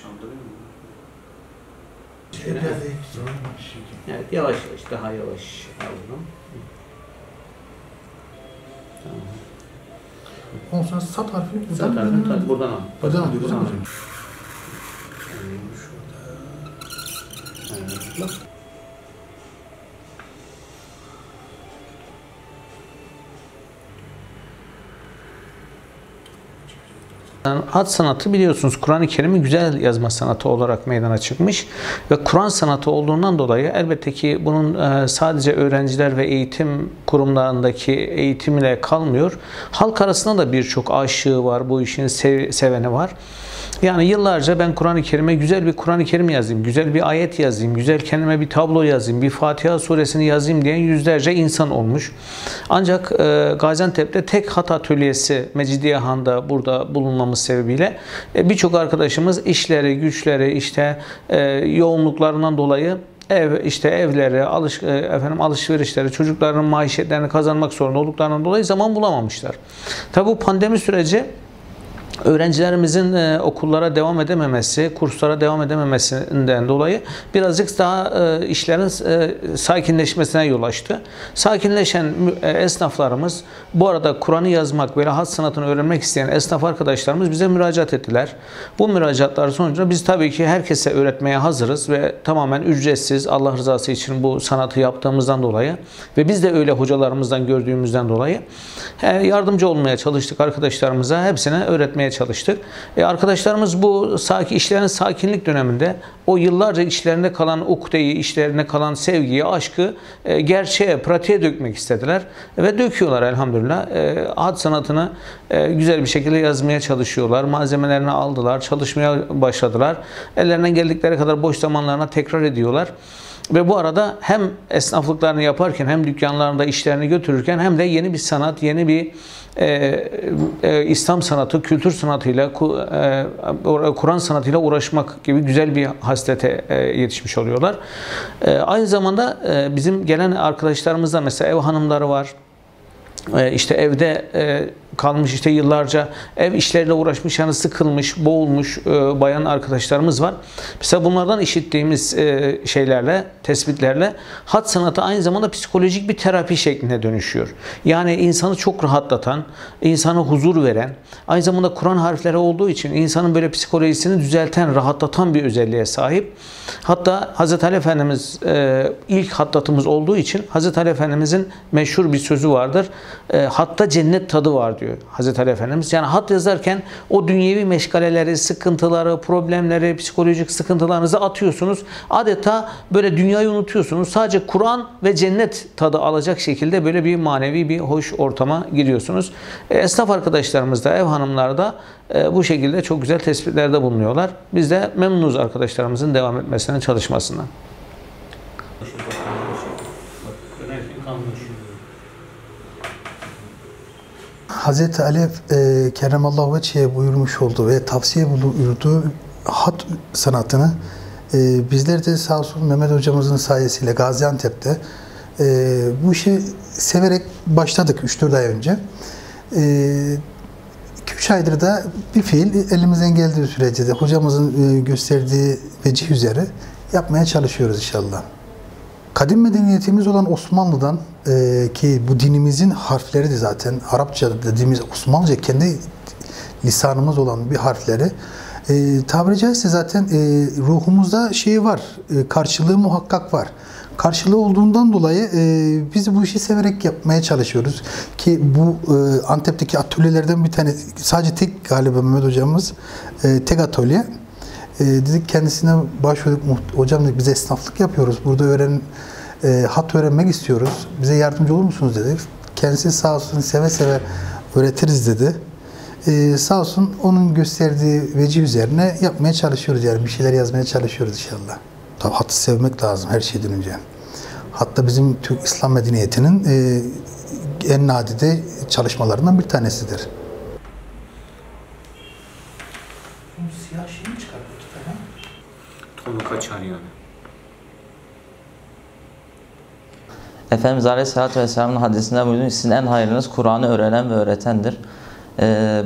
Çaldırıyor mu? Evet, yavaş yavaş, daha yavaş aldım. Tamam. Ondan sonra sat harfi Sat harfi tabii buradan al. Buradan alıyoruz değil mi hocam? Evet. Hat sanatı biliyorsunuz Kur'an-ı Kerim'i güzel yazma sanatı olarak meydana çıkmış ve Kur'an sanatı olduğundan dolayı elbette ki bunun sadece öğrenciler ve eğitim kurumlarındaki eğitimle kalmıyor. Halk arasında da birçok aşığı var, bu işin seveni var. Yani yıllarca ben Kur'an-ı Kerim'e güzel bir Kur'an-ı Kerim yazayım, güzel bir ayet yazayım, güzel kendime bir tablo yazayım, bir Fatiha suresini yazayım diyen yüzlerce insan olmuş. Ancak Gaziantep'te tek hat atölyesi Mecidiyehan'da burada bulunmamız sebebiyle birçok arkadaşımız işleri, güçleri, işte yoğunluklarından dolayı evleri, alışverişleri, çocuklarının maişetlerini kazanmak zorunda olduklarından dolayı zaman bulamamışlar. Tabi bu pandemi süreci öğrencilerimizin okullara devam edememesi, kurslara devam edememesinden dolayı birazcık daha işlerin sakinleşmesine yol açtı. Sakinleşen esnaflarımız, bu arada Kur'an'ı yazmak ve hat sanatını öğrenmek isteyen esnaf arkadaşlarımız bize müracaat ettiler. Bu müracaatlar sonucunda biz tabii ki herkese öğretmeye hazırız ve tamamen ücretsiz, Allah rızası için bu sanatı yaptığımızdan dolayı ve biz de öyle hocalarımızdan gördüğümüzden dolayı yardımcı olmaya çalıştık arkadaşlarımıza, hepsine öğretmeye çalıştık. Arkadaşlarımız bu işlerin sakinlik döneminde o yıllarca içlerinde kalan ukdeyi, içlerinde kalan sevgiyi, aşkı gerçeğe, pratiğe dökmek istediler. Ve döküyorlar elhamdülillah. Hat sanatını güzel bir şekilde yazmaya çalışıyorlar. Malzemelerini aldılar, çalışmaya başladılar. Ellerinden geldikleri kadar boş zamanlarına tekrar ediyorlar. Ve bu arada hem esnaflıklarını yaparken hem dükkanlarında işlerini götürürken hem de yeni bir sanat, yeni bir İslam sanatı, kültür sanatıyla, Kur'an sanatıyla uğraşmak gibi güzel bir haslete yetişmiş oluyorlar. Aynı zamanda bizim gelen arkadaşlarımızda mesela ev hanımları var. İşte evde kalmış, işte yıllarca ev işleriyle uğraşmış, yani sıkılmış, boğulmuş bayan arkadaşlarımız var. Mesela bunlardan işittiğimiz şeylerle, tespitlerle hat sanatı aynı zamanda psikolojik bir terapi şekline dönüşüyor. Yani insanı çok rahatlatan, insana huzur veren, aynı zamanda Kur'an harfleri olduğu için insanın böyle psikolojisini düzelten, rahatlatan bir özelliğe sahip. Hatta Hz. Ali Efendimiz ilk hattatımız olduğu için Hz. Ali Efendimizin meşhur bir sözü vardır. Hatta cennet tadı var diyor Hz. Ali Efendimiz. Yani hat yazarken o dünyevi meşgaleleri, sıkıntıları, problemleri, psikolojik sıkıntılarınızı atıyorsunuz. Adeta böyle dünyayı unutuyorsunuz. Sadece Kur'an ve cennet tadı alacak şekilde böyle bir manevi, bir hoş ortama giriyorsunuz. Esnaf arkadaşlarımız da, ev hanımları da bu şekilde çok güzel tespitlerde bulunuyorlar. Biz de memnunuz arkadaşlarımızın devam etmesine, çalışmasından. Hazreti Ali Kerremallahu Veçhi'ye buyurmuş olduğu ve tavsiye buyurduğu hat sanatını bizler de sağ olsun Mehmet hocamızın sayesiyle Gaziantep'te bu işi severek başladık 3-4 ay önce. 2-3 aydır da bir fiil elimizden geldiği sürece de hocamızın gösterdiği vecih üzere yapmaya çalışıyoruz inşallah. Kadim medeniyetimiz olan Osmanlı'dan ki bu dinimizin harfleri de zaten Arapça dediğimiz Osmanlıca kendi lisanımız olan bir harfleri tabiri caizse zaten ruhumuzda şey var, karşılığı muhakkak var. Karşılığı olduğundan dolayı biz bu işi severek yapmaya çalışıyoruz. Ki bu Antep'teki atölyelerden bir tane, sadece tek galiba Mehmet hocamız, tek atölye. Dedik kendisine başvurduk, hocam dedik, biz esnaflık yapıyoruz. Burada hat öğrenmek istiyoruz. Bize yardımcı olur musunuz dedik. Kendisi sağ olsun seve seve öğretiriz dedi. Sağ olsun onun gösterdiği vecih üzerine yapmaya çalışıyoruz, yani bir şeyler yazmaya çalışıyoruz inşallah. Tabii hatı sevmek lazım her şeyden önce. Hatta bizim Türk İslam medeniyetinin en nadide çalışmalarından bir tanesidir. Siyah şey mi çıkartıyordu falan? Tonu kaçar yani. Efendimiz Aleyhisselatü Vesselam'ın hadisinde buyurduğu, sizin en hayırlınız Kur'an'ı öğrenen ve öğretendir.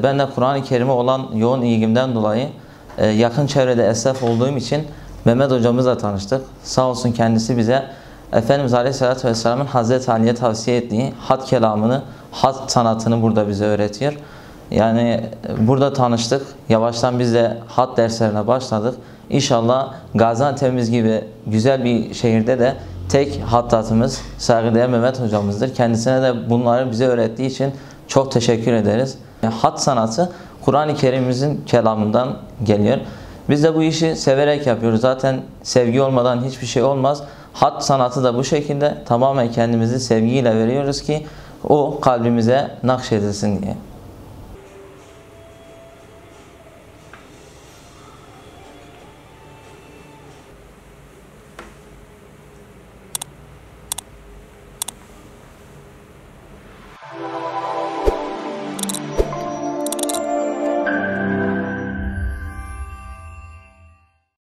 Ben de Kur'an-ı Kerim'e olan yoğun ilgimden dolayı yakın çevrede esnaf olduğum için Mehmet hocamızla tanıştık. Sağ olsun kendisi bize Efendimiz Aleyhisselatü Vesselam'ın Hazreti Ali'ye tavsiye ettiği hat kelamını, hat sanatını burada bize öğretiyor. Yani burada tanıştık. Yavaştan biz de hat derslerine başladık. İnşallah Gaziantep'imiz gibi güzel bir şehirde de tek hattatımız saygıdeğer Mehmet hocamızdır. Kendisine de bunları bize öğrettiği için çok teşekkür ederiz. Hat sanatı Kur'an-ı Kerim'imizin kelamından geliyor. Biz de bu işi severek yapıyoruz. Zaten sevgi olmadan hiçbir şey olmaz. Hat sanatı da bu şekilde tamamen kendimizi sevgiyle veriyoruz ki o kalbimize nakşedilsin diye.